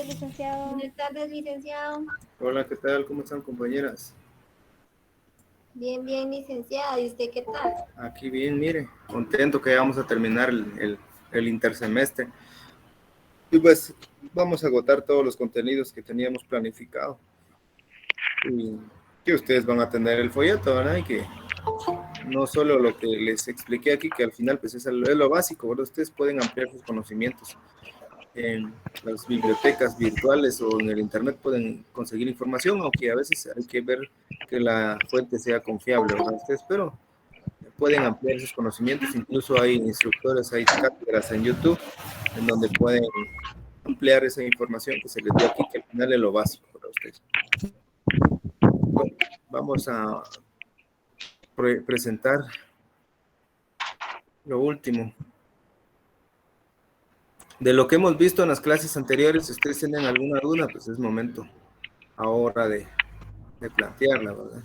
tardes, licenciado. Buenas tardes, licenciado. Hola, ¿qué tal? ¿Cómo están, compañeras? Bien, bien, licenciado. ¿Y usted qué tal? Aquí bien, mire, contento que vamos a terminar el intersemestre. Y pues vamos a agotar todos los contenidos que teníamos planificado. Y que ustedes van a tener el folleto, ¿verdad? Y que no solo lo que les expliqué aquí, que al final pues es lo básico, ¿verdad? Ustedes pueden ampliar sus conocimientos. En las bibliotecas virtuales o en el internet pueden conseguir información, aunque a veces hay que ver que la fuente sea confiable, ¿verdad? Ustedes, pero pueden ampliar esos conocimientos, incluso hay instructores, hay cátedras en YouTube en donde pueden ampliar esa información que se les dio aquí, que al final es lo básico para ustedes. Bueno, vamos a presentar lo último. De lo que hemos visto en las clases anteriores, si ustedes tienen alguna duda, pues es momento ahora de plantearla, ¿verdad?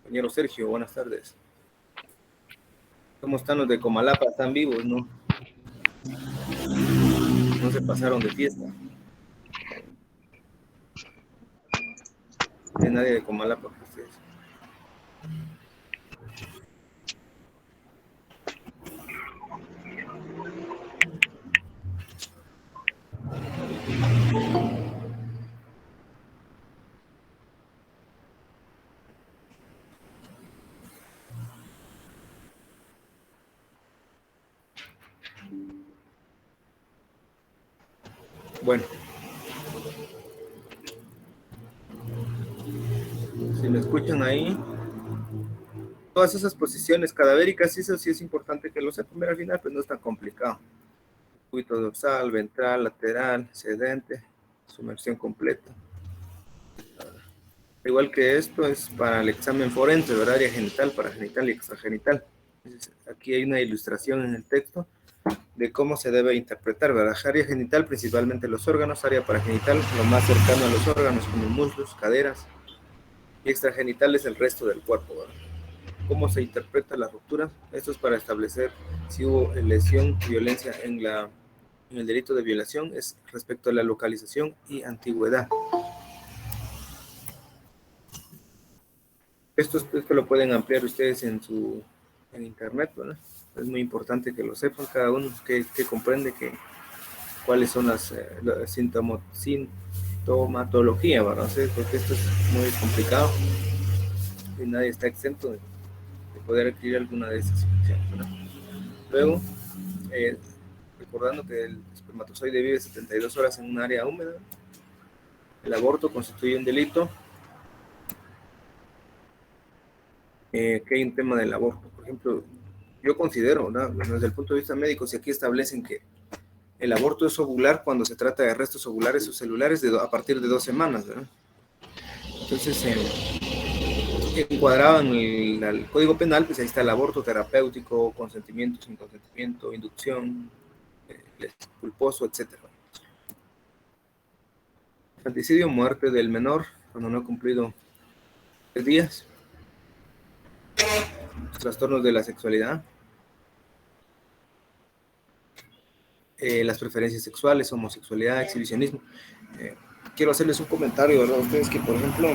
Compañero Sergio, buenas tardes. ¿Cómo están los de Comalapa? ¿Están vivos, no? No se pasaron de fiesta. No hay nadie de Comalapa que ustedes. Bueno, si me escuchan ahí, todas esas posiciones cadavéricas, eso sí es importante que lo sepan, pero al final pues no es tan complicado. Circuito dorsal, ventral, lateral, sedente, sumersión completa. Igual que esto es para el examen forense, ¿verdad? Área genital, paragenital y extragenital. Entonces, aquí hay una ilustración en el texto de cómo se debe interpretar, ¿verdad? Área genital, principalmente los órganos, área paragenital, lo más cercano a los órganos como muslos, caderas, y extragenital es el resto del cuerpo, ¿verdad? ¿Cómo se interpreta la ruptura? Esto es para establecer si hubo lesión, violencia en el delito de violación, es respecto a la localización y antigüedad. Esto lo pueden ampliar ustedes en internet, ¿verdad? Es muy importante que lo sepan cada uno, que comprende cuáles son las sintomatología, ¿verdad? Porque esto es muy complicado y nadie está exento de poder adquirir alguna de esas infecciones, ¿verdad? Luego, recordando que el espermatozoide vive 72 horas en un área húmeda, el aborto constituye un delito. Que hay un tema del aborto, por ejemplo, yo considero, ¿no? Desde el punto de vista médico, si aquí establecen que el aborto es ovular cuando se trata de restos ovulares o celulares a partir de 2 semanas, ¿verdad? Entonces, encuadrado en el Código Penal, pues ahí está el aborto terapéutico, consentimiento, sin consentimiento, inducción, culposo, etc. Infanticidio, muerte del menor cuando no ha cumplido 3 días. Trastornos de la sexualidad. Las preferencias sexuales, homosexualidad, exhibicionismo. Quiero hacerles un comentario, ¿verdad? Ustedes que, por ejemplo,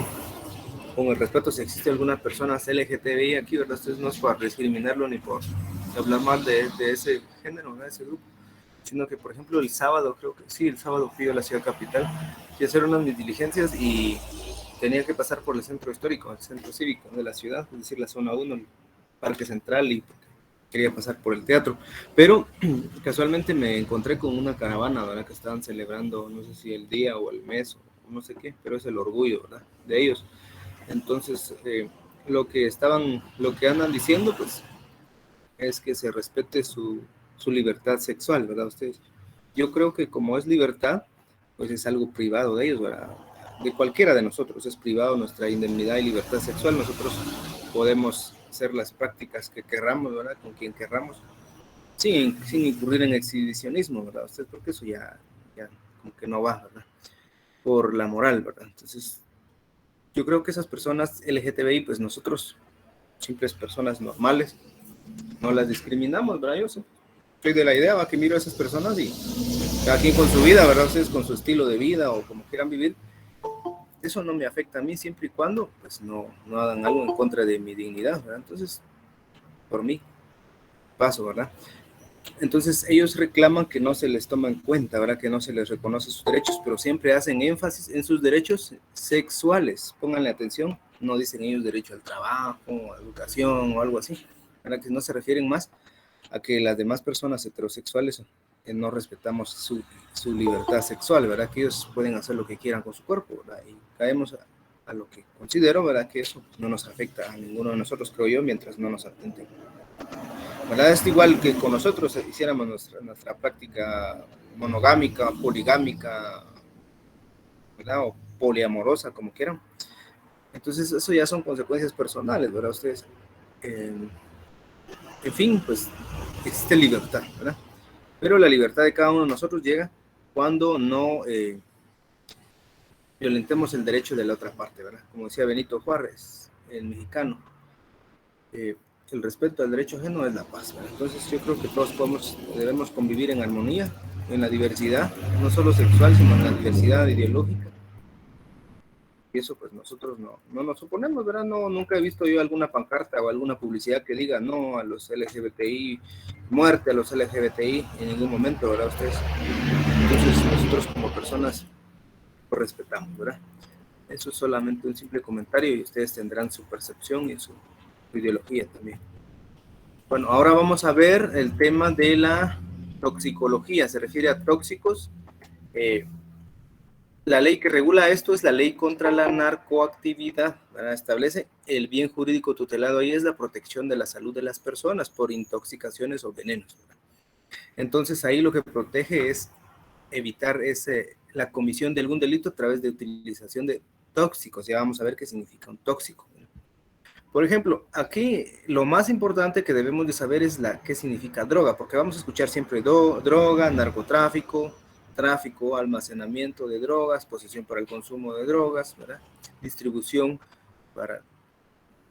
con el respeto, si existe alguna persona LGTBI aquí, ¿verdad? Ustedes no es por discriminarlo ni por hablar mal de ese género, de ese grupo, sino que, por ejemplo, el sábado fui a la ciudad capital y hacer unas mis diligencias y tenía que pasar por el centro histórico, el centro cívico de la ciudad, es decir, la zona 1, el Parque Central, y quería pasar por el teatro, pero casualmente me encontré con una caravana, ¿verdad? Que estaban celebrando, no sé si el día o el mes o no sé qué, pero es el orgullo, ¿verdad? De ellos. Entonces, lo que andan diciendo, pues, es que se respete su libertad sexual, ¿verdad? Ustedes, yo creo que como es libertad, pues es algo privado de ellos, ¿verdad? De cualquiera de nosotros, es privado nuestra indemnidad y libertad sexual, nosotros podemos hacer las prácticas que querramos, ¿verdad? Con quien querramos, sin incurrir en exhibicionismo, ¿verdad? Ustedes, porque eso ya como que no va, ¿verdad? Por la moral, ¿verdad? Entonces, yo creo que esas personas LGTBI, pues nosotros, simples personas normales, no las discriminamos, ¿verdad? Yo soy de la idea, va, que miro a esas personas y cada quien con su vida, ¿verdad? Ustedes con su estilo de vida o como quieran vivir. Eso no me afecta a mí siempre y cuando pues no hagan algo en contra de mi dignidad, ¿verdad? Entonces, por mí, paso, ¿verdad? Entonces ellos reclaman que no se les toma en cuenta, ¿verdad? Que no se les reconoce sus derechos, pero siempre hacen énfasis en sus derechos sexuales. Pónganle atención, no dicen ellos derecho al trabajo, a educación o algo así, ¿verdad? Que no se refieren más a que las demás personas heterosexuales no respetamos su libertad sexual, ¿verdad? Que ellos pueden hacer lo que quieran con su cuerpo, ¿verdad? Y caemos a lo que considero, ¿verdad? Que eso no nos afecta a ninguno de nosotros, creo yo, mientras no nos atenten. ¿Verdad? Es igual que con nosotros hiciéramos nuestra práctica monogámica, poligámica, ¿verdad? O poliamorosa, como quieran. Entonces, eso ya son consecuencias personales, ¿verdad? Ustedes, en fin, pues existe libertad, ¿verdad? Pero la libertad de cada uno de nosotros llega cuando no violentemos el derecho de la otra parte, ¿verdad? Como decía Benito Juárez, el mexicano, el respeto al derecho ajeno es la paz, ¿verdad? Entonces yo creo que todos debemos convivir en armonía, en la diversidad, no solo sexual, sino en la diversidad ideológica. Y eso pues nosotros no nos oponemos, ¿verdad? No, nunca he visto yo alguna pancarta o alguna publicidad que diga no a los LGBTI, muerte a los LGBTI en ningún momento, ¿verdad? Ustedes. Entonces nosotros como personas lo respetamos, ¿verdad? Eso es solamente un simple comentario y ustedes tendrán su percepción y su ideología también. Bueno, ahora vamos a ver el tema de la toxicología. Se refiere a tóxicos. La ley que regula esto es la ley contra la narcoactividad, ¿verdad? Establece el bien jurídico tutelado ahí es la protección de la salud de las personas por intoxicaciones o venenos, ¿verdad? Entonces ahí lo que protege es evitar la comisión de algún delito a través de utilización de tóxicos. Ya vamos a ver qué significa un tóxico. Por ejemplo, aquí lo más importante que debemos de saber es qué significa droga, porque vamos a escuchar siempre droga, narcotráfico, tráfico, almacenamiento de drogas, posesión para el consumo de drogas, ¿verdad? Distribución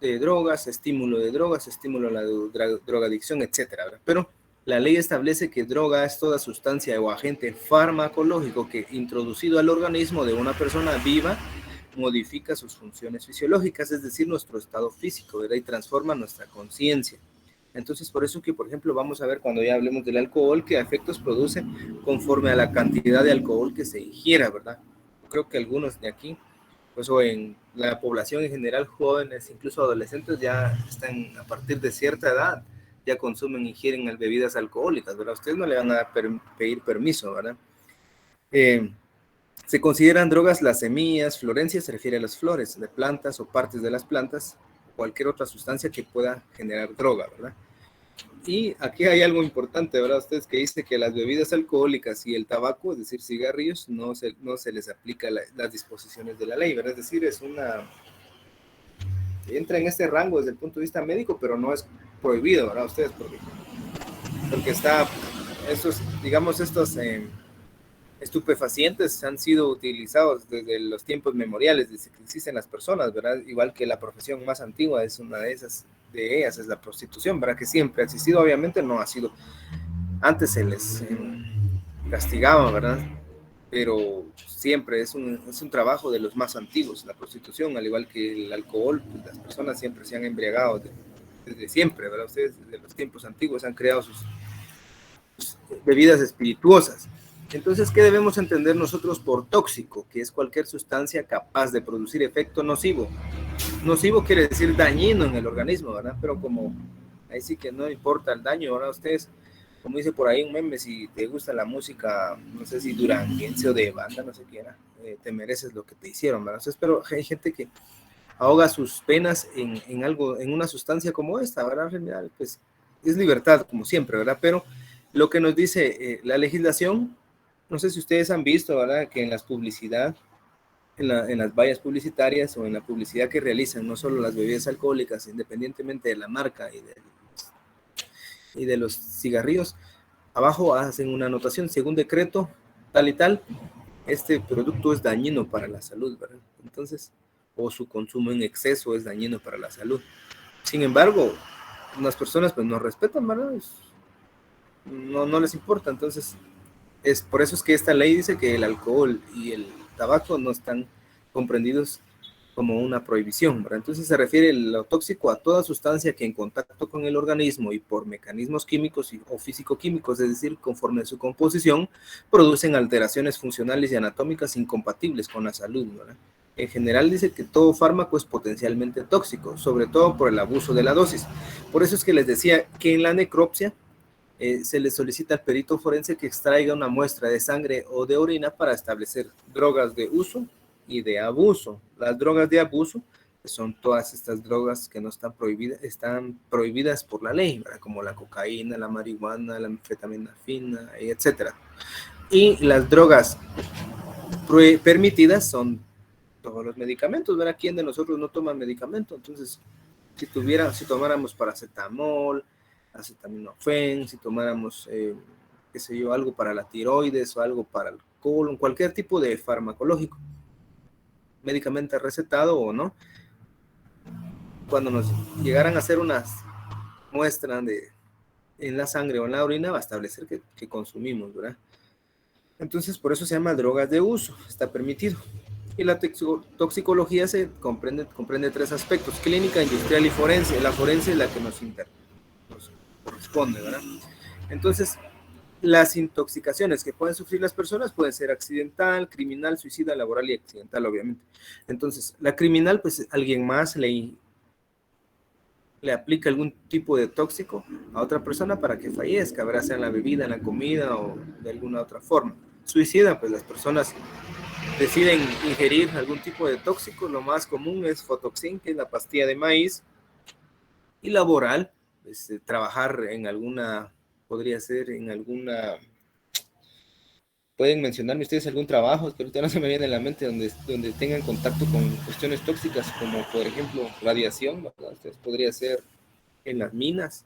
de drogas, estímulo a la drogadicción, etcétera, ¿verdad? Pero la ley establece que droga es toda sustancia o agente farmacológico que introducido al organismo de una persona viva modifica sus funciones fisiológicas, es decir, nuestro estado físico, ¿verdad? Y transforma nuestra conciencia. Entonces, por eso que, por ejemplo, vamos a ver cuando ya hablemos del alcohol, qué efectos produce conforme a la cantidad de alcohol que se ingiera, ¿verdad? Creo que algunos de aquí, pues o en la población en general, jóvenes, incluso adolescentes, ya están a partir de cierta edad, ya consumen, ingieren bebidas alcohólicas, ¿verdad? Ustedes no le van a pedir permiso, ¿verdad? Se consideran drogas las semillas, florencias, se refiere a las flores de plantas o partes de las plantas, cualquier otra sustancia que pueda generar droga, ¿verdad? Y aquí hay algo importante, ¿verdad? Ustedes que dicen que las bebidas alcohólicas y el tabaco, es decir, cigarrillos, no se les aplica las disposiciones de la ley, ¿verdad? Es decir, entra en este rango desde el punto de vista médico, pero no es prohibido, ¿verdad? Ustedes, porque estos estupefacientes han sido utilizados desde los tiempos memoriales, desde que existen las personas, ¿verdad? Igual que la profesión más antigua es una de ellas es la prostitución, ¿verdad? Que siempre ha existido, obviamente no ha sido, antes se les castigaba, ¿verdad? Pero siempre es un trabajo de los más antiguos, la prostitución, al igual que el alcohol, pues las personas siempre se han embriagado desde siempre, ¿verdad? Ustedes desde los tiempos antiguos han creado sus bebidas espirituosas. Entonces, ¿qué debemos entender nosotros por tóxico? Que es cualquier sustancia capaz de producir efecto nocivo. Nocivo quiere decir dañino en el organismo, ¿verdad? Pero como ahí sí que no importa el daño, ¿verdad? Ustedes, como dice por ahí un meme, si te gusta la música, no sé si duranguense o de banda, no sé qué era, te mereces lo que te hicieron, ¿verdad? Entonces, pero hay gente que ahoga sus penas en algo, en una sustancia como esta, ¿verdad? En realidad, pues es libertad, como siempre, ¿verdad? Pero lo que nos dice la legislación, no sé si ustedes han visto, ¿verdad? Que en las publicidad, en las vallas publicitarias o en la publicidad que realizan, no solo las bebidas alcohólicas, independientemente de la marca y de los cigarrillos, abajo hacen una anotación, según decreto, tal y tal, este producto es dañino para la salud, ¿verdad? Entonces, o su consumo en exceso es dañino para la salud. Sin embargo, las personas pues no respetan, ¿verdad? No les importa, entonces Es por eso es que esta ley dice que el alcohol y el tabaco no están comprendidos como una prohibición, ¿verdad? Entonces se refiere lo tóxico a toda sustancia que en contacto con el organismo y por mecanismos químicos o físico-químicos, es decir, conforme a su composición, producen alteraciones funcionales y anatómicas incompatibles con la salud, ¿verdad? En general dice que todo fármaco es potencialmente tóxico, sobre todo por el abuso de la dosis. Por eso es que les decía que en la necropsia se le solicita al perito forense que extraiga una muestra de sangre o de orina para establecer drogas de uso y de abuso. Las drogas de abuso son todas estas drogas que no están prohibidas por la ley, ¿verdad? Como la cocaína, la marihuana, la anfetamina fina, etcétera. Y las drogas permitidas son todos los medicamentos, ¿verdad? ¿Quién de nosotros no toma medicamento? Entonces, si tomáramos paracetamol, acetaminofén, si tomáramos, qué sé yo, algo para la tiroides o algo para el colon, cualquier tipo de farmacológico, médicamente recetado o no, cuando nos llegaran a hacer unas muestras en la sangre o en la orina, va a establecer que consumimos, ¿verdad? Entonces, por eso se llama drogas de uso, está permitido. Y la toxicología comprende tres aspectos: clínica, industrial y forense. La forense es la que nos corresponde, ¿verdad? Entonces, las intoxicaciones que pueden sufrir las personas pueden ser accidental, criminal, suicida, laboral y accidental, obviamente. Entonces, la criminal, pues alguien más le aplica algún tipo de tóxico a otra persona para que fallezca, ¿verdad? Sea en la bebida, en la comida o de alguna otra forma. Suicida, pues las personas deciden ingerir algún tipo de tóxico. Lo más común es Fotoxin, que es la pastilla de maíz. Y laboral, pues, trabajar en alguna, podría ser en alguna, pueden mencionarme ustedes algún trabajo, que ahorita no se me viene a la mente, donde tengan contacto con cuestiones tóxicas, como por ejemplo radiación, ¿verdad? Ustedes podría ser en las minas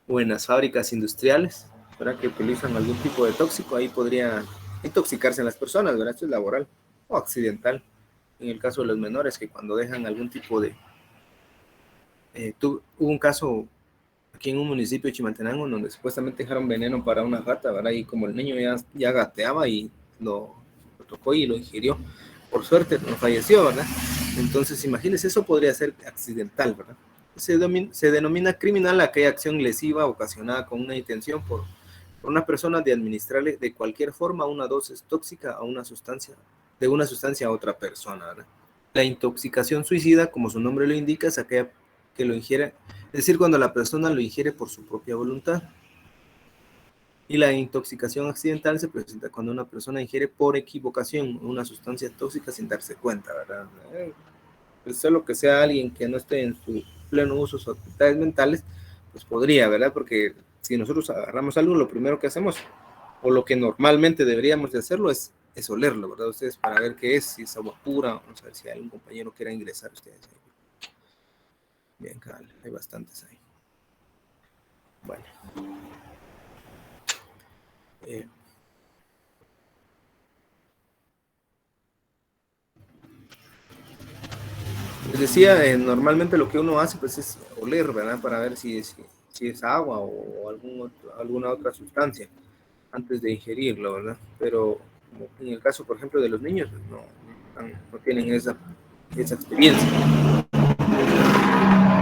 o en las fábricas industriales, ¿verdad? Que utilizan algún tipo de tóxico, ahí podría intoxicarse en las personas, ¿verdad? Esto es laboral o accidental. En el caso de los menores, que cuando dejan algún tipo de... hubo un caso aquí en un municipio de Chimaltenango, donde supuestamente dejaron veneno para una rata, ¿verdad? Y como el niño ya gateaba y lo tocó y lo ingirió, por suerte no falleció, ¿verdad? Entonces, imagínense, eso podría ser accidental, ¿verdad? Se denomina criminal aquella acción lesiva ocasionada con una intención por una persona de administrarle de cualquier forma una dosis tóxica a una sustancia, de una sustancia a otra persona, ¿verdad? La intoxicación suicida, como su nombre lo indica, es aquella que lo ingiere, es decir, cuando la persona lo ingiere por su propia voluntad. Y la intoxicación accidental se presenta cuando una persona ingiere por equivocación una sustancia tóxica sin darse cuenta, ¿verdad? Pues solo que sea alguien que no esté en su pleno uso de sus facultades mentales, pues podría, ¿verdad? Porque si nosotros agarramos algo, lo primero que hacemos, o lo que normalmente deberíamos de hacerlo, es olerlo, ¿verdad? Ustedes para ver qué es, si es agua pura, vamos a ver si algún compañero quiera ingresar ustedes. Bien, cabal, hay bastantes ahí. Bueno. Les decía, normalmente lo que uno hace pues es oler, ¿verdad? Para ver si es agua o alguna otra sustancia antes de ingerirlo, ¿verdad? Pero en el caso, por ejemplo, de los niños, pues, no tienen esa experiencia.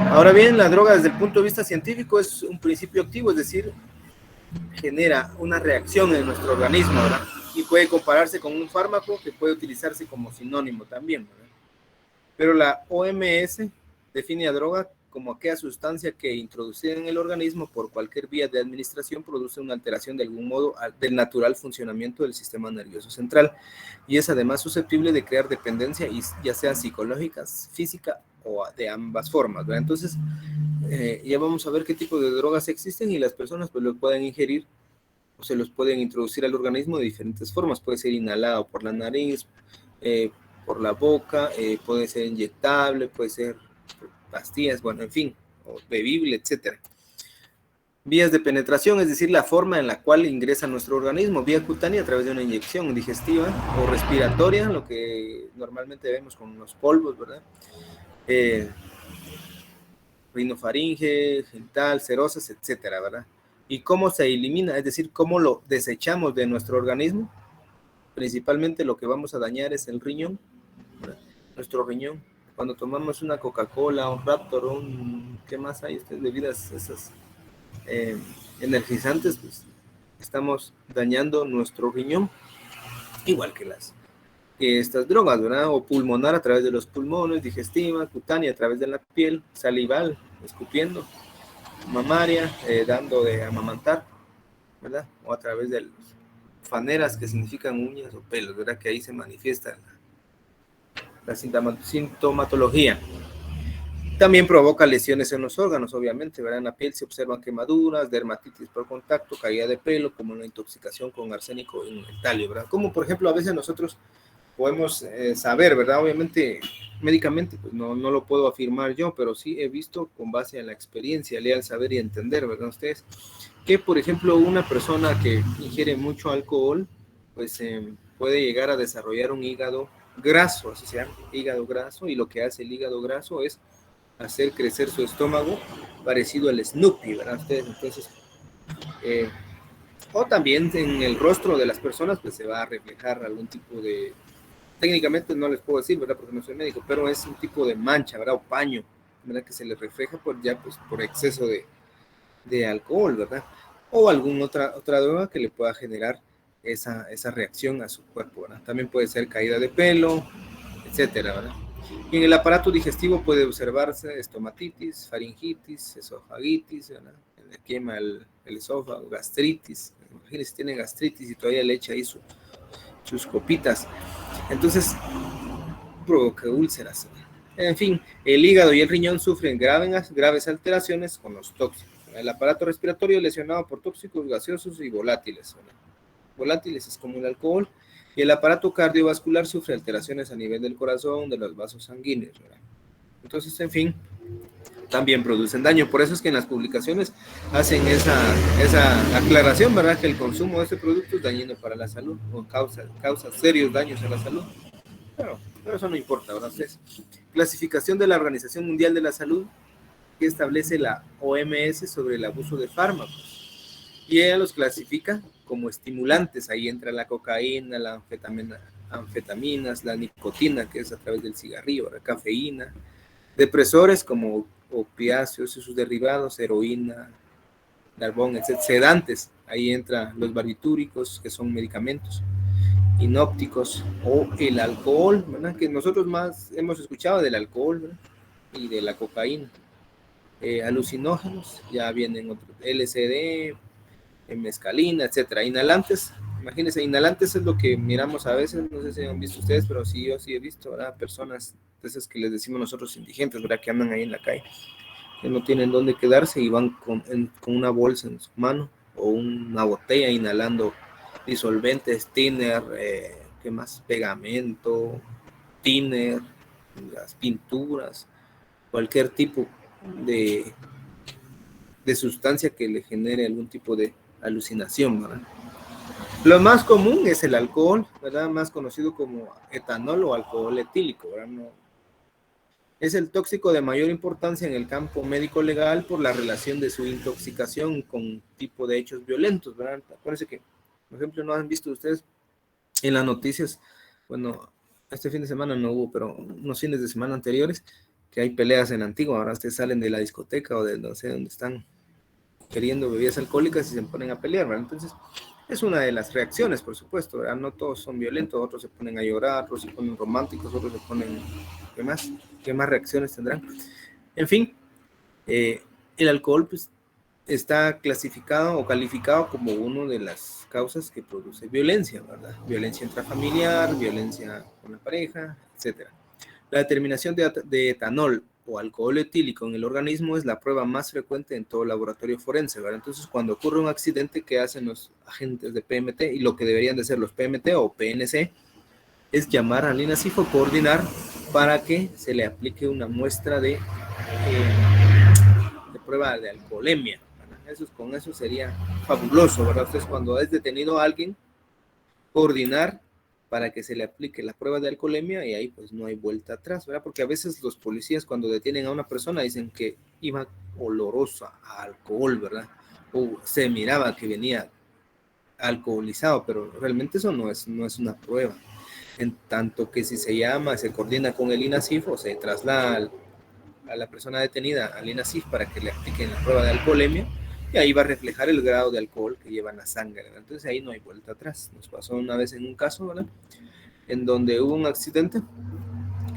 Ahora bien, la droga desde el punto de vista científico es un principio activo, es decir, genera una reacción en nuestro organismo, ¿verdad? Y puede compararse con un fármaco que puede utilizarse como sinónimo también, ¿verdad? Pero la OMS define a droga como aquella sustancia que introducida en el organismo por cualquier vía de administración produce una alteración de algún modo del natural funcionamiento del sistema nervioso central y es además susceptible de crear dependencia, ya sea psicológica, física o de ambas formas, ¿verdad? Entonces, ya vamos a ver qué tipo de drogas existen y las personas pues lo pueden ingerir o se los pueden introducir al organismo de diferentes formas. Puede ser inhalado por la nariz, por la boca, puede ser inyectable, puede ser pastillas, bueno, en fin, o bebible, etcétera. Vías de penetración, es decir, la forma en la cual ingresa a nuestro organismo, vía cutánea a través de una inyección digestiva o respiratoria, lo que normalmente vemos con los polvos, ¿verdad? Rinofaringe, genital, serosas, etcétera, ¿verdad? ¿Y cómo se elimina? Es decir, ¿cómo lo desechamos de nuestro organismo? Principalmente lo que vamos a dañar es el riñón, ¿verdad? Nuestro riñón. Cuando tomamos una Coca-Cola, un Raptor, ¿qué más hay? Estas bebidas, esas eh, energizantes, pues estamos dañando nuestro riñón, igual que estas drogas, ¿verdad? O pulmonar a través de los pulmones, digestiva, cutánea a través de la piel, salival, escupiendo, mamaria, dando de amamantar, ¿verdad? O a través de faneras que significan uñas o pelos, ¿verdad? Que ahí se manifiesta la sintomatología. También provoca lesiones en los órganos, obviamente, ¿verdad? En la piel se observan quemaduras, dermatitis por contacto, caída de pelo, como una intoxicación con arsénico en el talio, ¿verdad? Como por ejemplo a veces nosotros podemos saber, ¿verdad? Obviamente, médicamente, pues no lo puedo afirmar yo, pero sí he visto con base en la experiencia, leal saber y entender, ¿verdad? Ustedes, que por ejemplo una persona que ingiere mucho alcohol, pues puede llegar a desarrollar un hígado graso, así se llama, hígado graso, y lo que hace el hígado graso es hacer crecer su estómago parecido al Snoopy, ¿verdad? Ustedes, entonces, eh, o también en el rostro de las personas, pues se va a reflejar algún tipo de, técnicamente no les puedo decir, ¿verdad? Porque no soy médico, pero es un tipo de mancha, ¿verdad? O paño, ¿verdad? Que se le refleja por ya, pues, por exceso de alcohol, ¿verdad? O alguna otra droga que le pueda generar esa reacción a su cuerpo, ¿verdad? También puede ser caída de pelo, etcétera, ¿verdad? Y en el aparato digestivo puede observarse estomatitis, faringitis, esofagitis, ¿verdad? Le quema el esófago, gastritis. Imagínense si tiene gastritis y todavía le echa ahí sus copitas. Entonces, provoca úlceras. En fin, el hígado y el riñón sufren graves alteraciones con los tóxicos. El aparato respiratorio lesionado por tóxicos gaseosos y volátiles. Volátiles es como el alcohol. Y el aparato cardiovascular sufre alteraciones a nivel del corazón, de los vasos sanguíneos, ¿verdad? Entonces, en fin, también producen daño. Por eso es que en las publicaciones hacen esa aclaración, ¿verdad? Que el consumo de este producto es dañino para la salud o causa serios daños a la salud. Pero eso no importa, ¿verdad? Entonces, clasificación de la Organización Mundial de la Salud que establece la OMS sobre el abuso de fármacos. Y ella los clasifica como estimulantes. Ahí entra la cocaína, la anfetaminas, la nicotina, que es a través del cigarrillo, la cafeína, depresores como opiáceos y sus derivados, heroína, carbón, etc. Sedantes, ahí entran los barbitúricos, que son medicamentos, inópticos, o el alcohol, ¿verdad? Que nosotros más hemos escuchado del alcohol, ¿verdad? Y de la cocaína. Alucinógenos, ya vienen otros, LSD, mescalina, etcétera. Inhalantes, imagínense, inhalantes es lo que miramos a veces, no sé si han visto ustedes, pero sí, yo sí he visto, ¿verdad? Personas de esas que les decimos nosotros indigentes, ¿verdad? Que andan ahí en la calle, que no tienen dónde quedarse y van con una bolsa en su mano o una botella inhalando disolventes, thinner, ¿qué más? Pegamento, thinner, las pinturas, cualquier tipo de, de sustancia que le genere algún tipo de alucinación, ¿verdad? Lo más común es el alcohol, ¿verdad? Más conocido como etanol o alcohol etílico, ¿verdad? No, es el tóxico de mayor importancia en el campo médico legal por la relación de su intoxicación con tipo de hechos violentos, ¿verdad? Acuérdense que, por ejemplo, no han visto ustedes en las noticias, bueno, este fin de semana no hubo, pero unos fines de semana anteriores, que hay peleas en Antigua, ahora ustedes salen de la discoteca o de no sé dónde están queriendo bebidas alcohólicas y se ponen a pelear, ¿verdad? Entonces, es una de las reacciones, por supuesto, ¿verdad? No todos son violentos, otros se ponen a llorar, otros se ponen románticos, otros se ponen, ¿qué más? ¿Qué más reacciones tendrán? En fin, el alcohol pues, está clasificado o calificado como una de las causas que produce violencia, ¿verdad? Violencia intrafamiliar, violencia con la pareja, etcétera. La determinación de etanol o alcohol etílico en el organismo es la prueba más frecuente en todo laboratorio forense, ¿verdad? Entonces, cuando ocurre un accidente, ¿qué hacen los agentes de PMT? Y lo que deberían de ser los PMT o PNC es llamar al INASIF o coordinar para que se le aplique una muestra de prueba de alcoholemia, ¿verdad? Con eso sería fabuloso, ¿verdad? Entonces, cuando es detenido a alguien, coordinar para que se le aplique la prueba de alcoholemia y ahí pues no hay vuelta atrás, ¿verdad? Porque a veces los policías cuando detienen a una persona dicen que iba olorosa a alcohol, ¿verdad? o se miraba que venía alcoholizado, pero realmente eso no es una prueba. En tanto que si se coordina con el INASIF o se traslada a la persona detenida al INASIF para que le apliquen la prueba de alcoholemia, y ahí va a reflejar el grado de alcohol que lleva en la sangre, ¿verdad? Entonces ahí no hay vuelta atrás. Nos pasó una vez en un caso, ¿verdad?, en donde hubo un accidente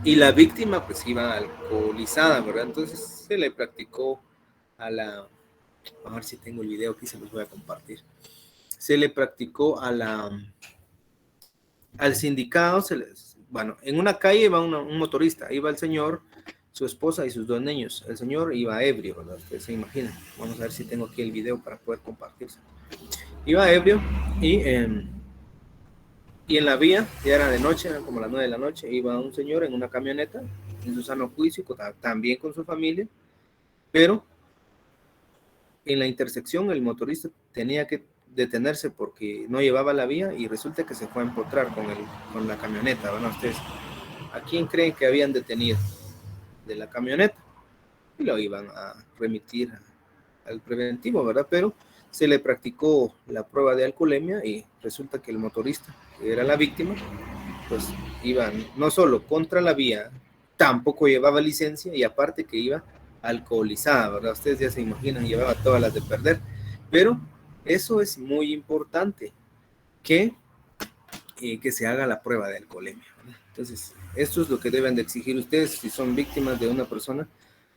y la víctima pues iba alcoholizada, ¿verdad? Entonces se le practicó a ver si tengo el video aquí, se los voy a compartir. Se le practicó al sindicato, bueno, en una calle iba un motorista, iba el señor, su esposa y sus 2 niños. El señor iba ebrio, ¿verdad? Ustedes se imaginan. Vamos a ver si tengo aquí el video para poder compartirse. Iba ebrio y en la vía, ya era de noche, eran como las 9 de la noche, iba un señor en una camioneta, en su sano juicio, también con su familia, pero en la intersección el motorista tenía que detenerse porque no llevaba la vía y resulta que se fue a empotrar con la camioneta. Bueno, ustedes, ¿a quién creen que habían detenido de la camioneta? Y lo iban a remitir al preventivo, ¿verdad? Pero se le practicó la prueba de alcoholemia y resulta que el motorista, que era la víctima, pues iba no solo contra la vía, tampoco llevaba licencia y aparte que iba alcoholizada, ¿verdad? Ustedes ya se imaginan, llevaba todas las de perder. Pero eso es muy importante, que se haga la prueba de alcoholemia, ¿verdad? Entonces, esto es lo que deben de exigir ustedes si son víctimas de una persona.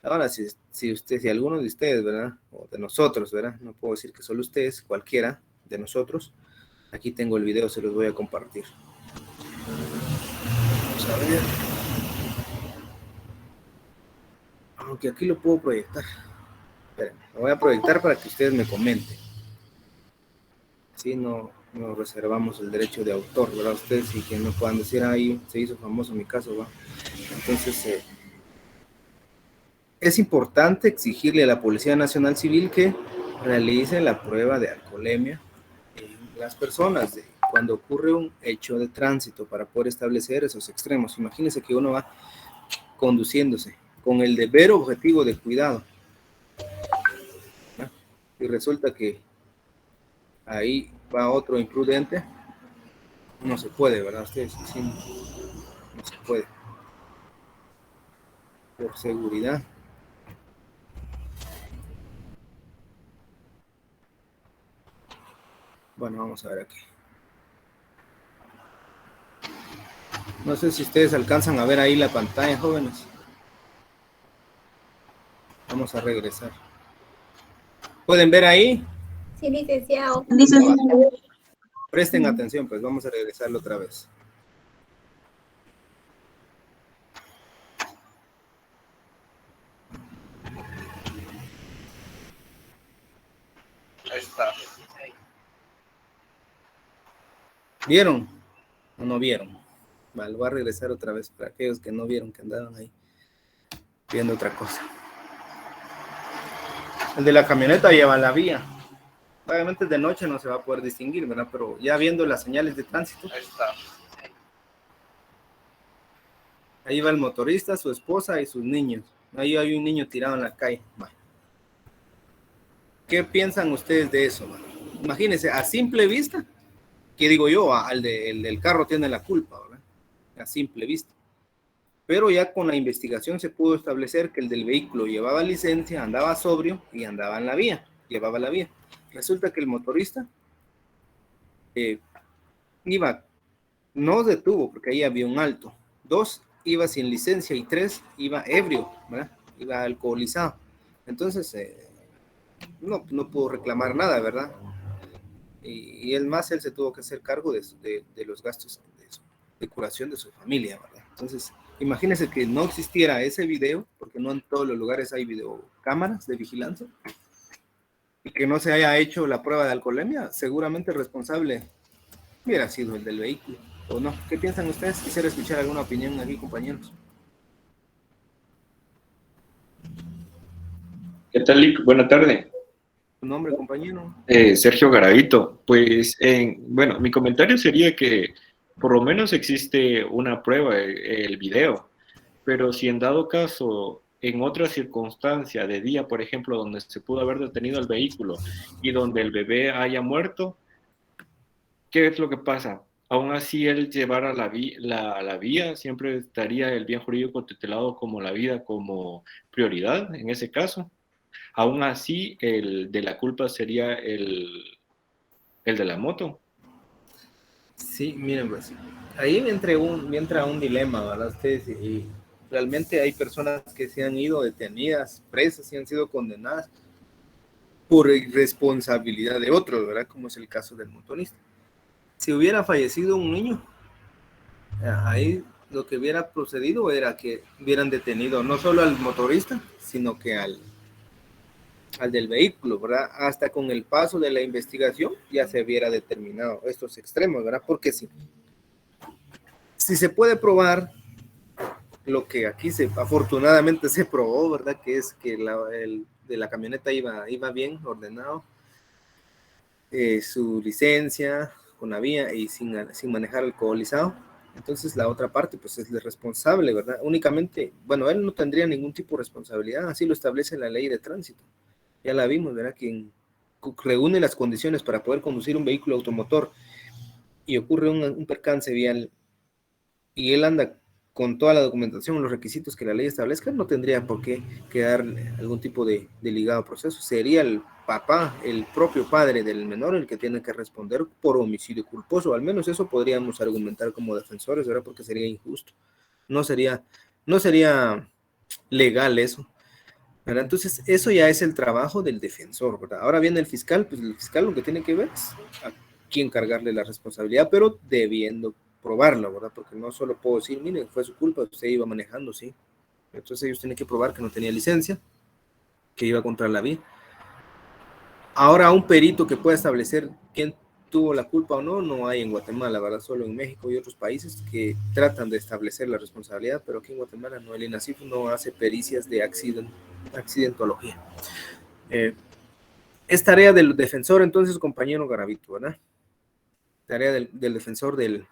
Ahora, si alguno de ustedes, ¿verdad? O de nosotros, ¿verdad? No puedo decir que solo ustedes, cualquiera de nosotros. Aquí tengo el video, se los voy a compartir. Vamos a ver. Aunque aquí lo puedo proyectar. Esperen, lo voy a proyectar para que ustedes me comenten. Así no reservamos el derecho de autor, ¿verdad? Ustedes y que no puedan decir, ahí se hizo famoso mi caso, ¿va? Entonces, es importante exigirle a la Policía Nacional Civil que realice la prueba de alcoholemia en las personas cuando ocurre un hecho de tránsito para poder establecer esos extremos. Imagínense que uno va conduciéndose con el deber objetivo de cuidado, ¿no? Y resulta que ahí va otro imprudente. No se puede, ¿verdad? Ustedes sí, no se puede. Por seguridad. Bueno, vamos a ver aquí. No sé si ustedes alcanzan a ver ahí la pantalla, jóvenes. Vamos a regresar. ¿Pueden ver ahí? Sí, licenciado. Presten atención, pues vamos a regresarlo otra vez. Ahí está. ¿Vieron o no vieron? Vale, voy a regresar otra vez para aquellos que no vieron, que andaban ahí viendo otra cosa. El de la camioneta lleva la vía. Obviamente de noche no se va a poder distinguir, ¿verdad? Pero ya viendo las señales de tránsito. Ahí está. Ahí va el motorista, su esposa y sus niños. Ahí hay un niño tirado en la calle. Vale. ¿Qué piensan ustedes de eso, man? Imagínense, a simple vista, que digo yo, el del carro tiene la culpa, ¿verdad? A simple vista. Pero ya con la investigación se pudo establecer que el del vehículo llevaba licencia, andaba sobrio y andaba en la vía, llevaba la vía. Resulta que el motorista iba, no detuvo porque ahí había un alto. 2, iba sin licencia y 3, iba ebrio, ¿verdad? Iba alcoholizado. Entonces, no pudo reclamar nada, ¿verdad? Y él se tuvo que hacer cargo de los gastos de curación de su familia, ¿verdad? Entonces, imagínense que no existiera ese video, porque no en todos los lugares hay videocámaras de vigilancia, y que no se haya hecho la prueba de alcoholemia, seguramente el responsable hubiera sido el del vehículo, ¿o no? ¿Qué piensan ustedes? Quisiera escuchar alguna opinión aquí, compañeros. ¿Qué tal, Lick? Buena tarde. ¿Tu nombre, compañero? Sergio Garavito. Pues, bueno, mi comentario sería que por lo menos existe una prueba, el video, pero si en dado caso en otra circunstancia de día, por ejemplo, donde se pudo haber detenido el vehículo y donde el bebé haya muerto, ¿qué es lo que pasa? Aún así, él llevara la vía, siempre estaría el bien jurídico tutelado como la vida como prioridad en ese caso. Aún así, el de la culpa sería el de la moto. Sí, miren, pues, ahí entra un dilema, ¿verdad? Ustedes, y realmente hay personas que se han ido detenidas, presas y han sido condenadas por irresponsabilidad de otros, ¿verdad? Como es el caso del motorista. Si hubiera fallecido un niño, ahí lo que hubiera procedido era que hubieran detenido no solo al motorista, sino que al del vehículo, ¿verdad? Hasta con el paso de la investigación ya se hubiera determinado estos extremos, ¿verdad? Porque si se puede probar lo que aquí afortunadamente se probó, ¿verdad? Que es que el de la camioneta iba bien ordenado, su licencia con la vía y sin manejar alcoholizado. Entonces la otra parte pues es el responsable, ¿verdad? Únicamente, bueno, él no tendría ningún tipo de responsabilidad, así lo establece la ley de tránsito. Ya la vimos, ¿verdad? Quien reúne las condiciones para poder conducir un vehículo automotor y ocurre un percance vial y él anda con toda la documentación, los requisitos que la ley establezca, no tendría por qué quedar algún tipo de ligado proceso. Sería el papá, el propio padre del menor, el que tiene que responder por homicidio culposo. Al menos eso podríamos argumentar como defensores, ¿verdad? Porque sería injusto. No sería, no sería legal eso, ¿verdad? Entonces, eso ya es el trabajo del defensor, ¿verdad? Ahora viene el fiscal, pues el fiscal lo que tiene que ver es a quién cargarle la responsabilidad, pero debiendo probarlo, ¿verdad? Porque no solo puedo decir, mire, fue su culpa, usted iba manejando, sí. Entonces ellos tienen que probar que no tenía licencia, que iba contra la vía. Ahora, un perito que pueda establecer quién tuvo la culpa o no, no hay en Guatemala, ¿verdad? Solo en México y otros países que tratan de establecer la responsabilidad, pero aquí en Guatemala no, el INASIF no hace pericias de accidentología. Es tarea del defensor, entonces, compañero Garavito, ¿verdad? Tarea del defensor de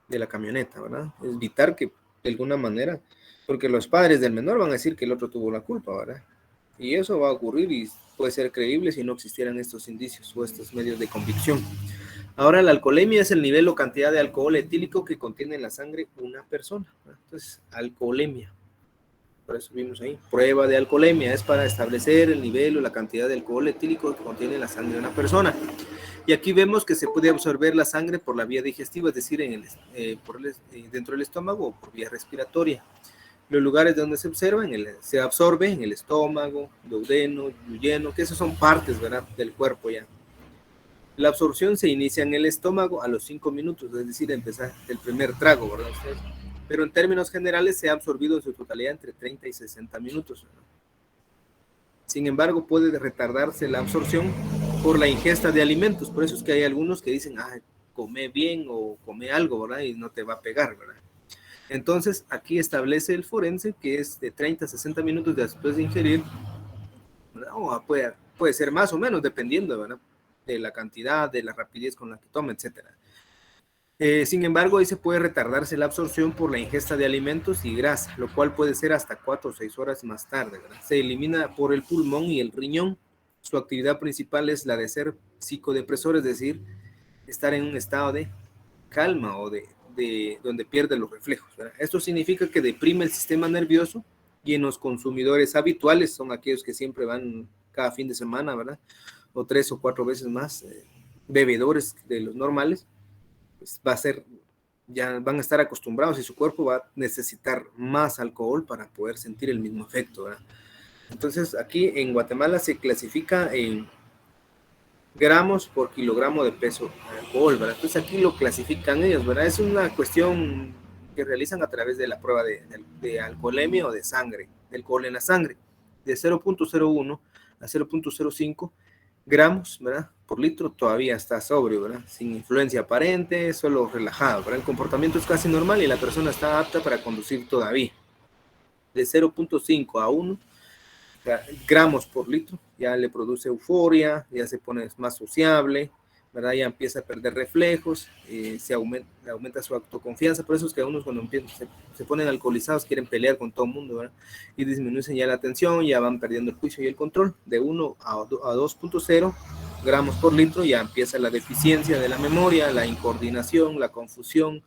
la camioneta, ¿verdad? Es evitar que, de alguna manera, porque los padres del menor van a decir que el otro tuvo la culpa, ¿verdad? Y eso va a ocurrir y puede ser creíble si no existieran estos indicios o estos medios de convicción. Ahora, la alcoholemia es el nivel o cantidad de alcohol etílico que contiene en la sangre una persona, ¿verdad? Entonces, alcoholemia. Por eso vimos ahí, prueba de alcoholemia, es para establecer el nivel o la cantidad de alcohol etílico que contiene la sangre de una persona. Y aquí vemos que se puede absorber la sangre por la vía digestiva, es decir, dentro del estómago o por vía respiratoria. Los lugares donde se observa, se absorbe en el estómago, duodeno, duodeno, que esas son partes, ¿verdad?, del cuerpo ya. La absorción se inicia en el estómago a los 5 minutos, es decir, empezar el primer trago, ¿verdad? Pero en términos generales se ha absorbido en su totalidad entre 30 y 60 minutos. Sin embargo, puede retardarse la absorción por la ingesta de alimentos. Por eso es que hay algunos que dicen, come bien o come algo, ¿verdad? Y no te va a pegar, ¿verdad? Entonces, aquí establece el forense que es de 30 a 60 minutos después de ingerir, ¿verdad? O puede ser más o menos, dependiendo, ¿verdad?, de la cantidad, de la rapidez con la que toma, etcétera. Sin embargo, ahí se puede retardarse la absorción por la ingesta de alimentos y grasa, lo cual puede ser hasta 4 o 6 horas más tarde, ¿verdad? Se elimina por el pulmón y el riñón. Su actividad principal es la de ser psicodepresor, es decir, estar en un estado de calma o de donde pierde los reflejos, ¿verdad? Esto significa que deprime el sistema nervioso y en los consumidores habituales, son aquellos que siempre van cada fin de semana, ¿verdad?, o 3 o 4 veces más, bebedores de los normales, pues ya van a estar acostumbrados y su cuerpo va a necesitar más alcohol para poder sentir el mismo efecto, ¿verdad? Entonces, aquí en Guatemala se clasifica en gramos por kilogramo de peso de alcohol, ¿verdad? Entonces, aquí lo clasifican ellos, ¿verdad? Es una cuestión que realizan a través de la prueba de alcoholemia o de sangre, de alcohol en la sangre, de 0.01 a 0.05 gramos, ¿verdad?, por litro. Todavía está sobrio, ¿verdad?, sin influencia aparente, solo relajado, ¿verdad? El comportamiento es casi normal y la persona está apta para conducir todavía. De 0.5 a 1 gramos por litro, ya le produce euforia, ya se pone más sociable, ¿verdad? Ya empieza a perder reflejos, aumenta su autoconfianza. Por eso es que algunos cuando se ponen alcoholizados quieren pelear con todo el mundo, ¿verdad? Y disminuyen ya la atención, ya van perdiendo el juicio y el control. De 1 a 2.0 gramos por litro ya empieza la deficiencia de la memoria, la incoordinación, la confusión,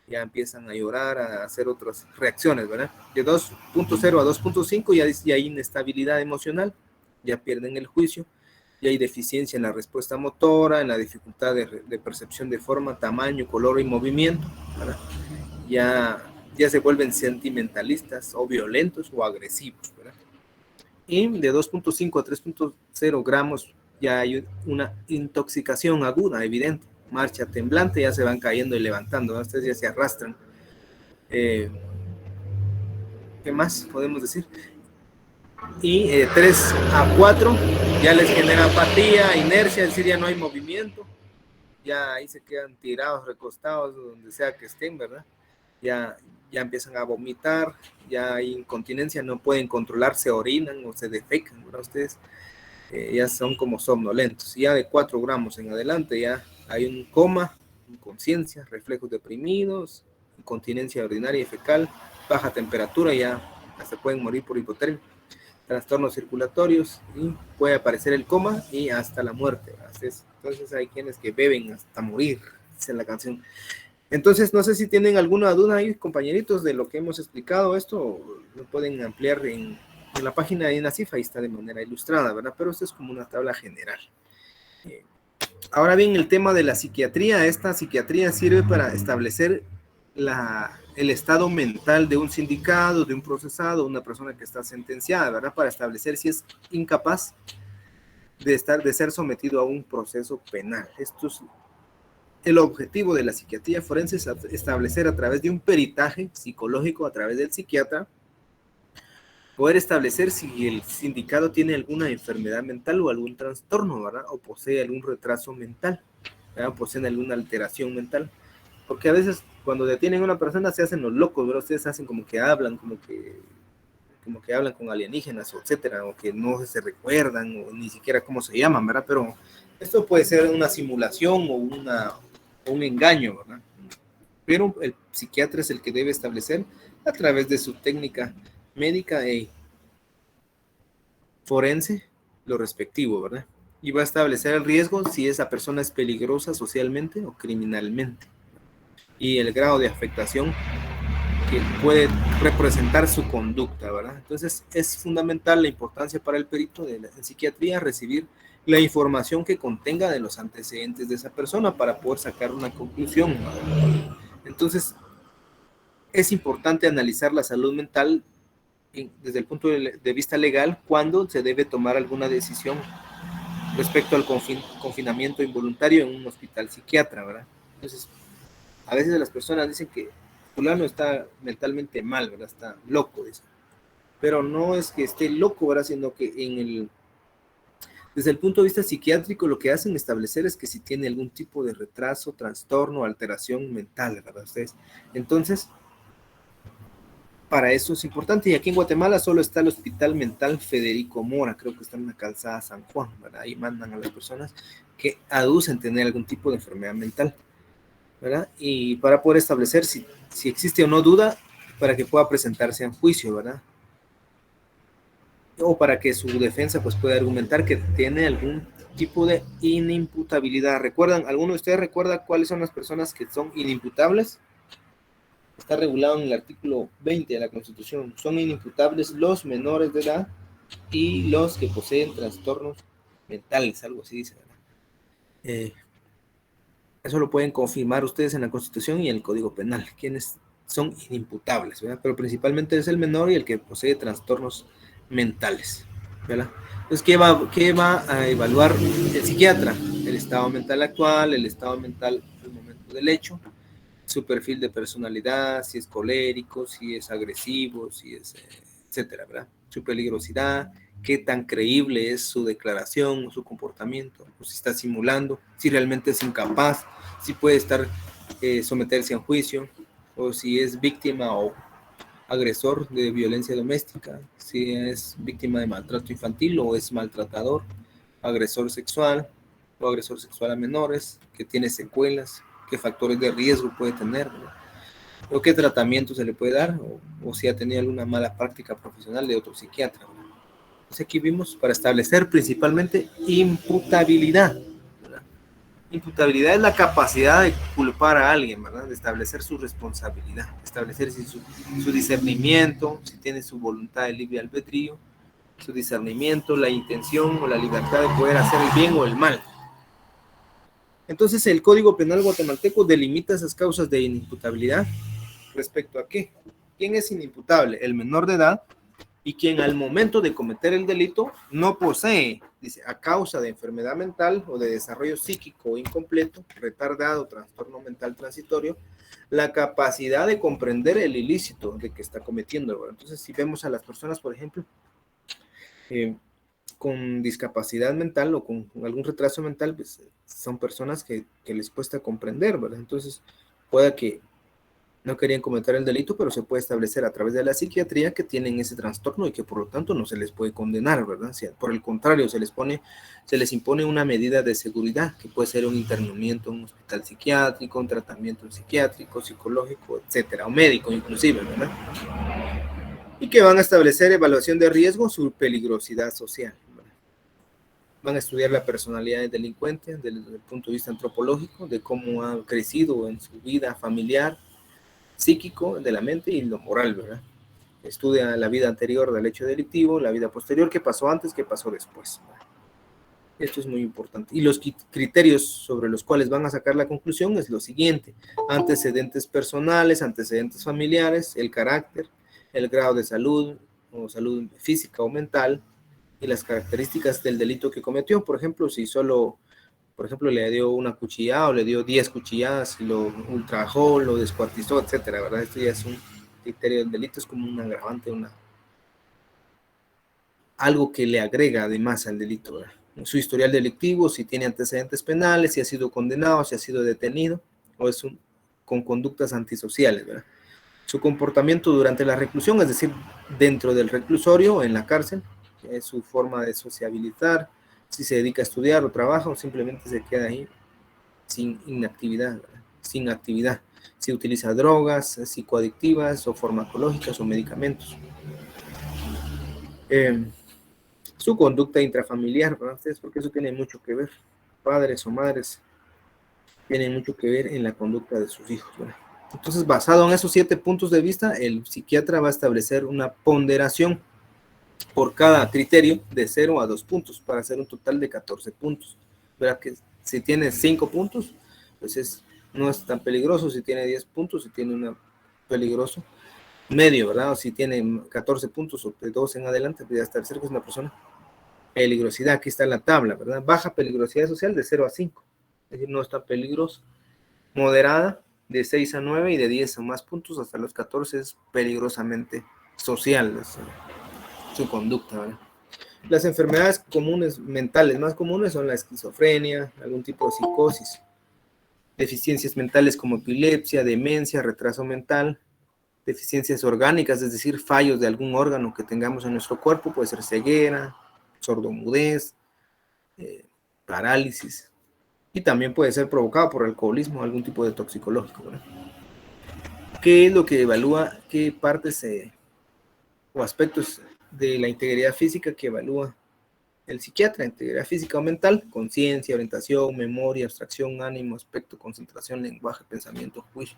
ya empiezan a llorar, a hacer otras reacciones, ¿verdad? De 2.0 a 2.5 ya hay inestabilidad emocional, ya pierden el juicio, ya hay deficiencia en la respuesta motora, en la dificultad de percepción de forma, tamaño, color y movimiento, ¿verdad? Ya se vuelven sentimentalistas o violentos o agresivos, ¿verdad? Y de 2.5 a 3.0 gramos ya hay una intoxicación aguda, evidente, marcha temblante, ya se van cayendo y levantando, ¿no? Ustedes ya se arrastran. ¿Qué más podemos decir? Y 3 a 4 ya les genera apatía, inercia, es decir, ya no hay movimiento, ya ahí se quedan tirados, recostados, donde sea que estén, ¿verdad? Ya empiezan a vomitar, ya hay incontinencia, no pueden controlarse, orinan o se defecan, ¿verdad? Ustedes ya son como somnolentos. Ya de 4 gramos en adelante ya hay un coma, inconsciencia, reflejos deprimidos, incontinencia urinaria y fecal, baja temperatura, ya hasta pueden morir por hipotermia, trastornos circulatorios, y puede aparecer el coma y hasta la muerte. Entonces hay quienes que beben hasta morir, dice la canción. Entonces no sé si tienen alguna duda ahí, compañeritos, de lo que hemos explicado. Esto lo pueden ampliar en la página de INASIF, ahí está de manera ilustrada, ¿verdad? Pero esto es como una tabla general. Ahora bien, el tema de la psiquiatría. Esta psiquiatría sirve para establecer el estado mental de un sindicado, de un procesado, una persona que está sentenciada, ¿verdad? Para establecer si es incapaz de ser sometido a un proceso penal. Esto es el objetivo de la psiquiatría forense, es establecer a través de un peritaje psicológico, a través del psiquiatra, poder establecer si el sindicado tiene alguna enfermedad mental o algún trastorno, ¿verdad? O posee algún retraso mental, ¿verdad? O poseen alguna alteración mental. Porque a veces cuando detienen a una persona se hacen los locos, ¿verdad? Ustedes hacen como que hablan, como que hablan con alienígenas, o etcétera, o que no se recuerdan, o ni siquiera cómo se llaman, ¿verdad? Pero esto puede ser una simulación o un engaño, ¿verdad? Pero el psiquiatra es el que debe establecer a través de su técnica médica e forense lo respectivo, ¿verdad? Y va a establecer el riesgo si esa persona es peligrosa socialmente o criminalmente, y el grado de afectación que puede representar su conducta, ¿verdad? Entonces es fundamental la importancia para el perito de la psiquiatría recibir la información que contenga de los antecedentes de esa persona para poder sacar una conclusión, ¿verdad? Entonces es importante analizar la salud mental desde el punto de vista legal cuando se debe tomar alguna decisión respecto al confinamiento involuntario en un hospital psiquiatra, ¿verdad? Entonces, a veces las personas dicen que fulano está mentalmente mal, ¿verdad? Está loco, dice. Pero no es que esté loco, ¿verdad? Sino que desde el punto de vista psiquiátrico lo que hacen establecer es que si tiene algún tipo de retraso, trastorno, alteración mental, ¿verdad? Ustedes. Entonces, para eso es importante. Y aquí en Guatemala solo está el Hospital Mental Federico Mora, creo que está en la calzada San Juan, ¿verdad? Ahí mandan a las personas que aducen tener algún tipo de enfermedad mental, ¿verdad? Y para poder establecer si existe o no duda, para que pueda presentarse en juicio, ¿verdad? O para que su defensa pues pueda argumentar que tiene algún tipo de inimputabilidad. ¿Recuerdan? ¿Alguno de ustedes recuerda cuáles son las personas que son inimputables? Está regulado en el artículo 20 de la Constitución. Son inimputables los menores de edad y los que poseen trastornos mentales, algo así dice, ¿verdad? Eso lo pueden confirmar ustedes en la Constitución y en el Código Penal, quienes son inimputables, ¿verdad? Pero principalmente es el menor y el que posee trastornos mentales, ¿verdad? Entonces, ¿qué va a evaluar el psiquiatra? El estado mental actual, el estado mental al momento del hecho, su perfil de personalidad, si es colérico, si es agresivo, si es, etcétera, ¿verdad? Su peligrosidad, qué tan creíble es su declaración, su comportamiento, o si está simulando, si realmente es incapaz, si puede someterse a juicio, o si es víctima o agresor de violencia doméstica, si es víctima de maltrato infantil o es maltratador, agresor sexual, o agresor sexual a menores, que tiene secuelas, qué factores de riesgo puede tener, ¿verdad? O qué tratamiento se le puede dar, o si ha tenido alguna mala práctica profesional de otro psiquiatra, ¿verdad? Entonces aquí vimos para establecer principalmente imputabilidad, ¿verdad? Imputabilidad es la capacidad de culpar a alguien, ¿verdad? De establecer su responsabilidad, establecer si su discernimiento, si tiene su voluntad de libre albedrío, su discernimiento, la intención o la libertad de poder hacer el bien o el mal. Entonces el Código Penal guatemalteco delimita esas causas de inimputabilidad. ¿Respecto a qué? ¿Quién es inimputable? El menor de edad y quien al momento de cometer el delito no posee, dice, a causa de enfermedad mental o de desarrollo psíquico incompleto, retardado, trastorno mental transitorio, la capacidad de comprender el ilícito de que está cometiendo. Entonces, si vemos a las personas, por ejemplo, con discapacidad mental o con algún retraso mental, pues son personas que les cuesta comprender, ¿verdad? Entonces, pueda que no querían cometer el delito, pero se puede establecer a través de la psiquiatría que tienen ese trastorno y que por lo tanto no se les puede condenar, ¿verdad? Si por el contrario, se les impone una medida de seguridad, que puede ser un internamiento en un hospital psiquiátrico, un tratamiento psiquiátrico, psicológico, etcétera, o médico inclusive, ¿verdad? Y que van a establecer evaluación de riesgo, su peligrosidad social, ¿verdad? Van a estudiar la personalidad del delincuente desde el punto de vista antropológico, de cómo ha crecido en su vida familiar, psíquico, de la mente y lo moral, ¿verdad? Estudia la vida anterior del hecho delictivo, la vida posterior, qué pasó antes, qué pasó después. Esto es muy importante. Y los criterios sobre los cuales van a sacar la conclusión es lo siguiente: antecedentes personales, antecedentes familiares, el carácter, el grado de salud, o salud física o mental, y las características del delito que cometió. Por ejemplo, si solo, por ejemplo, le dio una cuchillada o le dio 10 cuchilladas y lo ultrajó, lo descuartizó, etcétera, ¿verdad? Esto ya es un criterio del delito, es como un agravante, algo que le agrega además al delito, ¿verdad? Su historial delictivo, si tiene antecedentes penales, si ha sido condenado, si ha sido detenido, o es con conductas antisociales, ¿verdad? Su comportamiento durante la reclusión, es decir, dentro del reclusorio, en la cárcel, es su forma de sociabilizar, si se dedica a estudiar o trabaja, o simplemente se queda ahí sin inactividad, ¿verdad? Sin actividad, si utiliza drogas psicoadictivas o farmacológicas o medicamentos. Su conducta intrafamiliar, ¿verdad? Porque eso tiene mucho que ver. Padres o madres tienen mucho que ver en la conducta de sus hijos, ¿verdad? Entonces, basado en esos 7 puntos de vista, el psiquiatra va a establecer una ponderación por cada criterio de 0 a 2 puntos para hacer un total de 14 puntos. ¿Verdad? Que si tiene 5 puntos, pues no es tan peligroso. Si tiene 10 puntos, si tiene un peligroso medio, ¿verdad? O si tiene 14 puntos o de 2 en adelante, pues ya está cerca, es una persona. Peligrosidad, aquí está la tabla, ¿verdad? Baja peligrosidad social de 0 a 5, es decir, no está peligroso. Moderada, de 6 a 9 y de 10 o más puntos hasta los 14 es peligrosamente social, su conducta, ¿verdad? Las enfermedades comunes, mentales más comunes son la esquizofrenia, algún tipo de psicosis, deficiencias mentales como epilepsia, demencia, retraso mental, deficiencias orgánicas, es decir, fallos de algún órgano que tengamos en nuestro cuerpo, puede ser ceguera, sordomudez, parálisis, y también puede ser provocado por alcoholismo, algún tipo de toxicológico, ¿verdad? ¿Qué es lo que evalúa? ¿Qué partes o aspectos de la integridad física que evalúa el psiquiatra? Integridad física o mental: conciencia, orientación, memoria, abstracción, ánimo, aspecto, concentración, lenguaje, pensamiento, juicio,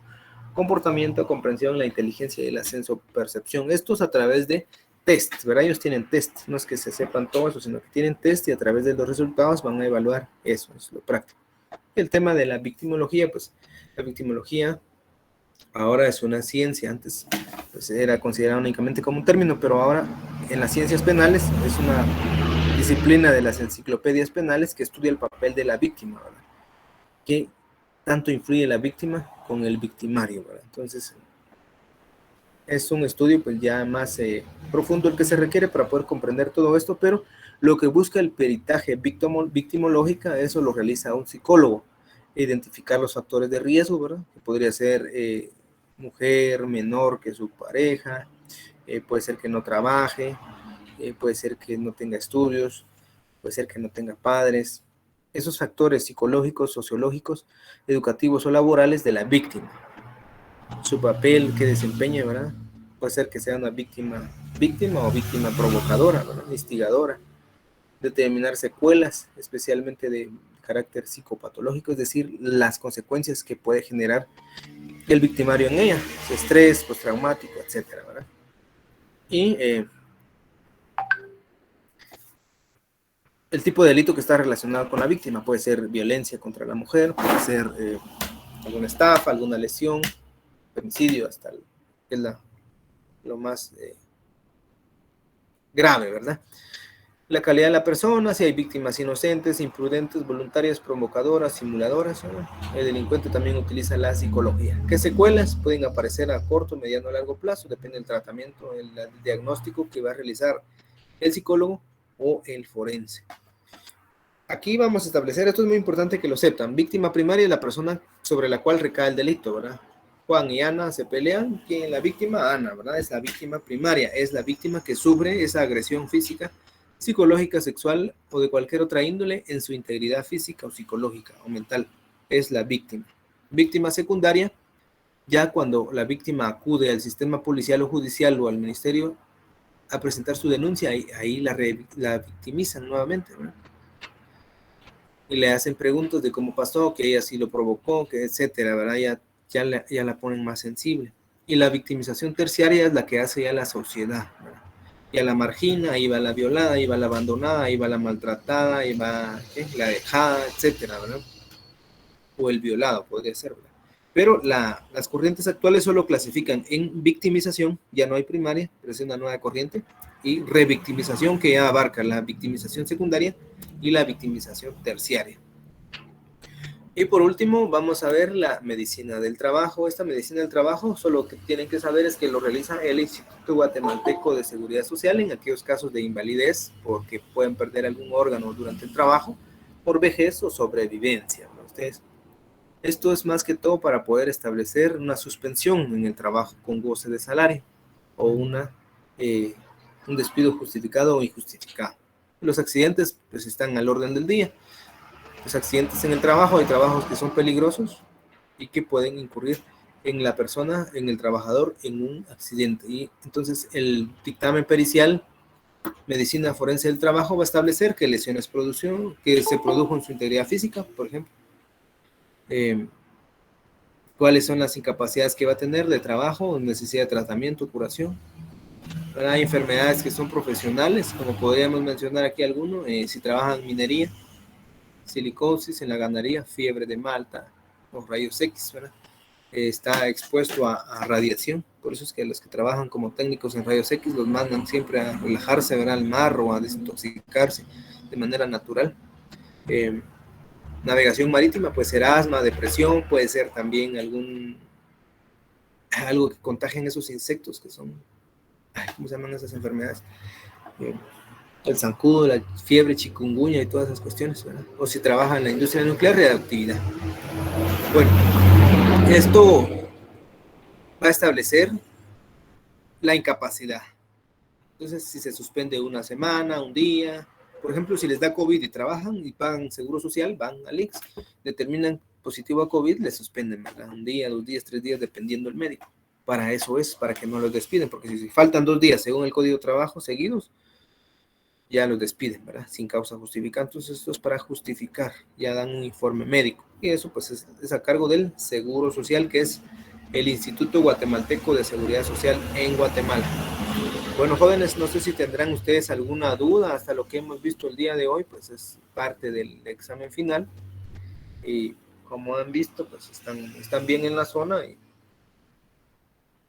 comportamiento, comprensión, la inteligencia y el ascenso, percepción. Esto es a través de tests, ¿verdad? Ellos tienen test, no es que se sepan todo eso, sino que tienen test y a través de los resultados van a evaluar eso, es lo práctico. El tema de la victimología, pues la victimología ahora es una ciencia. Antes pues era considerada únicamente como un término, pero ahora en las ciencias penales es una disciplina de las enciclopedias penales que estudia el papel de la víctima, ¿verdad? ¿Qué tanto influye la víctima con el victimario, ¿verdad? Entonces es un estudio pues ya más profundo el que se requiere para poder comprender todo esto, pero lo que busca el peritaje victimológica, eso lo realiza un psicólogo: identificar los factores de riesgo, ¿verdad? Que podría ser mujer menor que su pareja, puede ser que no trabaje, puede ser que no tenga estudios, puede ser que no tenga padres, esos factores psicológicos, sociológicos, educativos o laborales de la víctima. Su papel que desempeña, ¿verdad? Puede ser que sea una víctima o víctima provocadora, ¿verdad? Instigadora. Determinar secuelas, especialmente de carácter psicopatológico, es decir, las consecuencias que puede generar el victimario en ella, estrés postraumático, etcétera, ¿verdad? Y el tipo de delito que está relacionado con la víctima puede ser violencia contra la mujer, puede ser alguna estafa, alguna lesión, femicidio, hasta es lo más grave, ¿verdad? La calidad de la persona, si hay víctimas inocentes, imprudentes, voluntarias, provocadoras, simuladoras, ¿no? El delincuente también utiliza la psicología. ¿Qué secuelas pueden aparecer a corto, mediano o largo plazo? Depende del tratamiento, el diagnóstico que va a realizar el psicólogo o el forense. Aquí vamos a establecer, esto es muy importante que lo sepan, víctima primaria es la persona sobre la cual recae el delito, ¿verdad? Juan y Ana se pelean, ¿quién es la víctima? Ana, ¿verdad? Es la víctima primaria, es la víctima que sufre esa agresión física, psicológica, sexual o de cualquier otra índole en su integridad física o psicológica o mental. Es la víctima. Víctima secundaria, ya cuando la víctima acude al sistema policial o judicial o al ministerio a presentar su denuncia, ahí la victimizan nuevamente, ¿verdad? Y le hacen preguntas de cómo pasó, que ella sí lo provocó, que etcétera, ¿verdad? Ya la ponen más sensible. Y la victimización terciaria es la que hace ya la sociedad, ¿verdad? Ya la margina, ahí va la violada, ahí va la abandonada, ahí va la maltratada, ahí va la dejada, etcétera, ¿verdad? O el violado, podría ser, ¿verdad? Pero las corrientes actuales solo clasifican en victimización, ya no hay primaria, pero es una nueva corriente, y revictimización, que ya abarca la victimización secundaria y la victimización terciaria. Y por último, vamos a ver la medicina del trabajo. Esta medicina del trabajo, solo lo que tienen que saber es que lo realiza el Instituto Guatemalteco de Seguridad Social en aquellos casos de invalidez, porque pueden perder algún órgano durante el trabajo, por vejez o sobrevivencia, ¿no? Esto es más que todo para poder establecer una suspensión en el trabajo con goce de salario o un despido justificado o injustificado. Los accidentes pues están al orden del día. Los accidentes en el trabajo, hay trabajos que son peligrosos y que pueden incurrir en la persona, en el trabajador, en un accidente. Y entonces el dictamen pericial, medicina forense del trabajo, va a establecer qué lesiones que se produjo en su integridad física, por ejemplo. Cuáles son las incapacidades que va a tener de trabajo, necesidad de tratamiento, curación. Hay enfermedades que son profesionales, como podríamos mencionar aquí algunos, si trabajan en minería, silicosis en la ganadería, fiebre de Malta, o rayos X, ¿verdad? Está expuesto a radiación, por eso es que los que trabajan como técnicos en rayos X los mandan siempre a relajarse, ¿verdad? Al mar o a desintoxicarse de manera natural. Navegación marítima, pues ser asma, depresión, puede ser también algo que contagien esos insectos que son, ¿cómo se llaman esas enfermedades? El zancudo, la fiebre, chikungunya y todas esas cuestiones, ¿verdad? O si trabaja en la industria nuclear, radioactividad. Bueno, esto va a establecer la incapacidad. Entonces, si se suspende una semana, un día, por ejemplo, si les da COVID y trabajan y pagan seguro social, van al IX, determinan positivo a COVID, les suspenden, ¿verdad? Un día, 2 días, 3 días, dependiendo del médico. Para eso es, para que no los despiden, porque si faltan 2 días según el Código de Trabajo seguidos, ya los despiden, ¿verdad? Sin causa justificada. Entonces esto es para justificar, ya dan un informe médico. Y eso pues es a cargo del Seguro Social, que es el Instituto Guatemalteco de Seguridad Social en Guatemala. Bueno, jóvenes, no sé si tendrán ustedes alguna duda hasta lo que hemos visto el día de hoy, pues es parte del examen final. Y como han visto, pues están bien en la zona y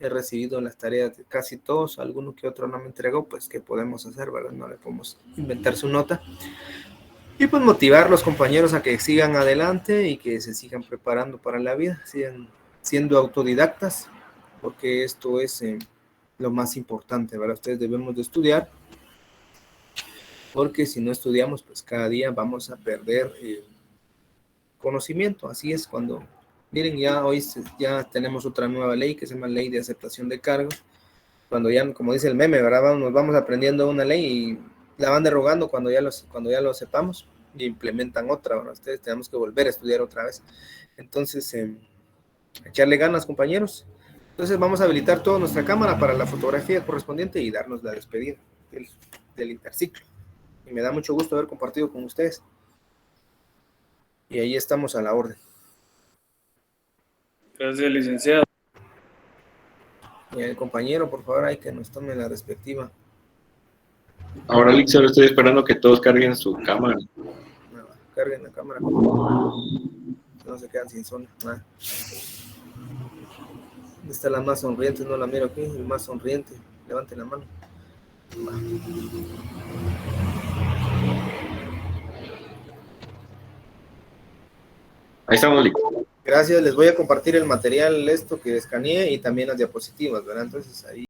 he recibido las tareas de casi todos, alguno que otro no me entregó, pues ¿qué podemos hacer, verdad? No le podemos inventar su nota. Y pues motivar a los compañeros a que sigan adelante y que se sigan preparando para la vida, sigan siendo autodidactas, porque esto es lo más importante, ¿verdad? Ustedes debemos de estudiar, porque si no estudiamos, pues cada día vamos a perder conocimiento. Así es cuando... Miren, ya hoy ya tenemos otra nueva ley que se llama Ley de Aceptación de Cargos. Cuando ya, como dice el meme, ¿verdad? Nos vamos aprendiendo una ley y la van derogando cuando ya lo sepamos. y implementan otra, ¿verdad? Ustedes tenemos que volver a estudiar otra vez. Entonces, echarle ganas, compañeros. Entonces vamos a habilitar toda nuestra cámara para la fotografía correspondiente y darnos la despedida del interciclo. Y me da mucho gusto haber compartido con ustedes. Y ahí estamos a la orden. Gracias, licenciado. Y el compañero, por favor, hay que nos tome la respectiva. Ahora, Lick, solo estoy esperando que todos carguen su cámara. Carguen la cámara. No se quedan sin zona. Esta es la más sonriente, no la miro aquí. El más sonriente. Levante la mano. Ahí estamos, Lick. Gracias, les voy a compartir el material que escaneé y también las diapositivas, ¿verdad? Entonces ahí